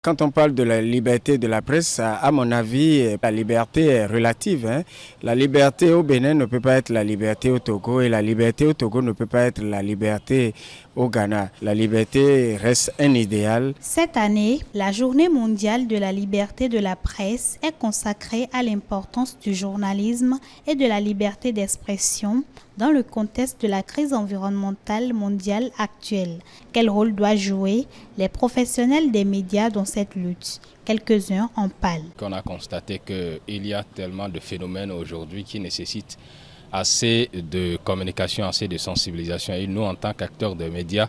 Quand on parle de la liberté de la presse, à mon avis, la liberté est relative. La liberté au Bénin ne peut pas être la liberté au Togo et la liberté au Togo ne peut pas être la liberté au Ghana. La liberté reste un idéal. Cette année, la Journée mondiale de la liberté de la presse est consacrée à l'importance du journalisme et de la liberté d'expression dans le contexte de la crise environnementale mondiale actuelle. Quel rôle doivent jouer les professionnels des médias dans cette lutte? Quelques-uns en parlent. On a constaté qu'il y a tellement de phénomènes aujourd'hui qui nécessitent assez de communication, assez de sensibilisation. Et nous, en tant qu'acteurs de médias,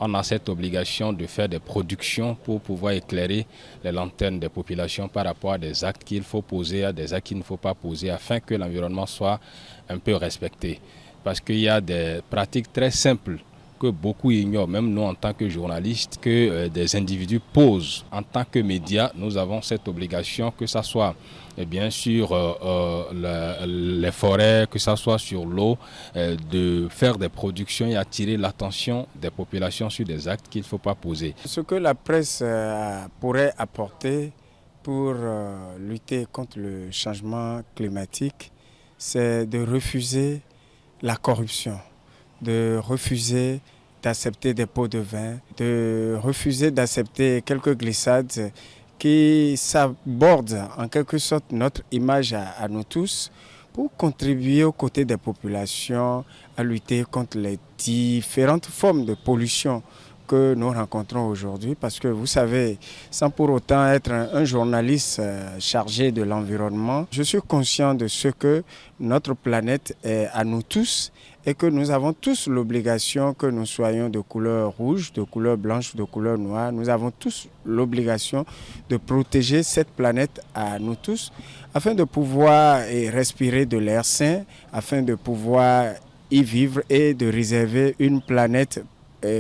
on a cette obligation de faire des productions pour pouvoir éclairer les lanternes des populations par rapport à des actes qu'il faut poser, à des actes qu'il ne faut pas poser, afin que l'environnement soit un peu respecté. Parce qu'il y a des pratiques très simples que beaucoup ignorent, même nous en tant que journalistes, que des individus posent. En tant que médias, nous avons cette obligation, que ce soit bien sûr les forêts, que ce soit sur l'eau, de faire des productions et attirer l'attention des populations sur des actes qu'il ne faut pas poser. Ce que la presse pourrait apporter pour lutter contre le changement climatique, c'est de refuser la corruption, de refuser d'accepter des pots de vin, de refuser d'accepter quelques glissades qui sabordent en quelque sorte notre image à nous tous pour contribuer aux côtés des populations à lutter contre les différentes formes de pollution que nous rencontrons aujourd'hui, parce que vous savez, sans pour autant être un journaliste chargé de l'environnement, je suis conscient de ce que notre planète est à nous tous et que nous avons tous l'obligation, que nous soyons de couleur rouge, de couleur blanche, de couleur noire, nous avons tous l'obligation de protéger cette planète à nous tous afin de pouvoir respirer de l'air sain, afin de pouvoir y vivre et de réserver une planète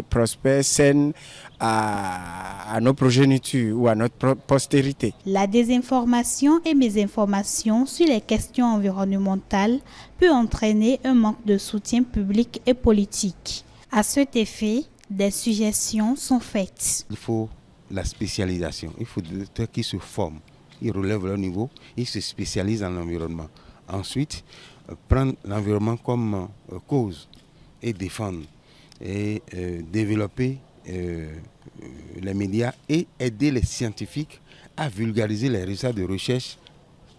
prospère, saine à nos progénitures ou à notre postérité. La désinformation et mésinformation sur les questions environnementales peut entraîner un manque de soutien public et politique. À cet effet, des suggestions sont faites. Il faut la spécialisation. Il faut des docteurs qui se forment, ils relèvent leur niveau, ils se spécialisent dans l'environnement. Ensuite, prendre l'environnement comme cause et défendre. Et développer les médias et aider les scientifiques à vulgariser les résultats de recherche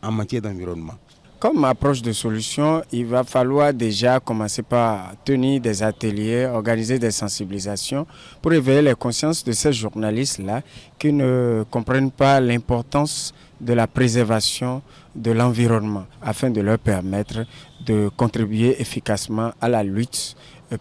en matière d'environnement. Comme approche de solution, il va falloir déjà commencer par tenir des ateliers, organiser des sensibilisations pour éveiller les consciences de ces journalistes-là qui ne comprennent pas l'importance de la préservation de l'environnement afin de leur permettre de contribuer efficacement à la lutte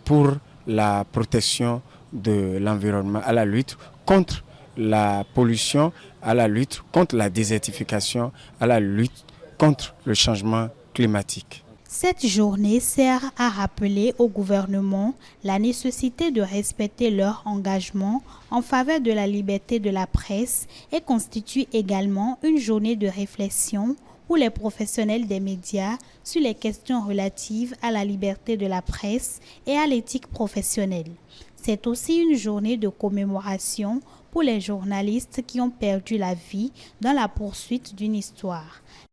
pour la protection de l'environnement, à la lutte contre la pollution, à la lutte contre la désertification, à la lutte contre le changement climatique. Cette journée sert à rappeler au gouvernement la nécessité de respecter leur engagement en faveur de la liberté de la presse et constitue également une journée de réflexion où les professionnels des médias sur les questions relatives à la liberté de la presse et à l'éthique professionnelle. C'est aussi une journée de commémoration pour les journalistes qui ont perdu la vie dans la poursuite d'une histoire.